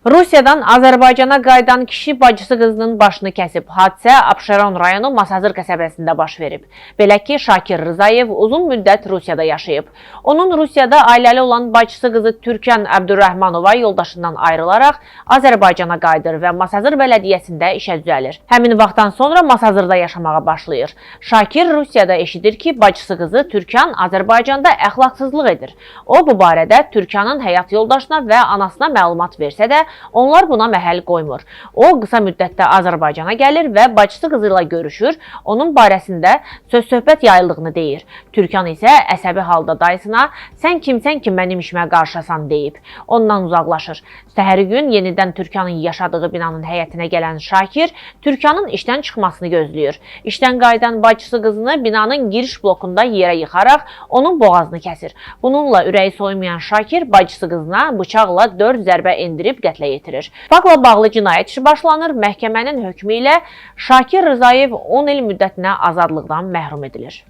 Rusiyadan Azərbaycana qayıdan kişi bacısı qızının başını kəsib. Hadisə Abşeron rayonu Masazır qəsəbəsində baş verib. Belə ki, Şakir Rzayev uzun müddət Rusiyada yaşayıb. Onun Rusiyada ailəli olan bacısı qızı Türkan Əbdürrəhmanova yoldaşından ayrılaraq Azərbaycana qayıdır və Masazır bələdiyyəsində işə düzəlir. Həmin vaxtdan sonra Masazırda yaşamağa başlayır. Şakir Rusiyada eşidir ki, bacısı qızı Türkan Azərbaycanda əxlaqsızlıq edir. O, bu barədə Türkanın həyat yoldaşına və anasına məlumat versə də, onlar buna məhəl qoymur. O, qısa müddətdə Azərbaycana gəlir və bacısı qızı ilə görüşür, onun barəsində söz-söhbət yayıldığını deyir. Türkan isə əsəbi halda dayısına, sən kimsən ki, mənim işimə qarşısan deyib. Ondan uzaqlaşır. Səhəri gün yenidən Türkanın yaşadığı binanın həyətinə gələn Şakir, Türkanın işdən çıxmasını gözləyir. İşdən qayıdan bacısı qızını binanın giriş blokunda yerə yıxaraq onun boğazını kəsir. Bununla ürəyi soymayan Şakir bacısı qızına bıçaqla 4 zərbə endirib qətlə yetirir. Faktla bağlı cinayət işi başlanır. Məhkəmənin hökmü ilə Şakir Rzayev 10 il müddətinə azadlıqdan məhrum edilir.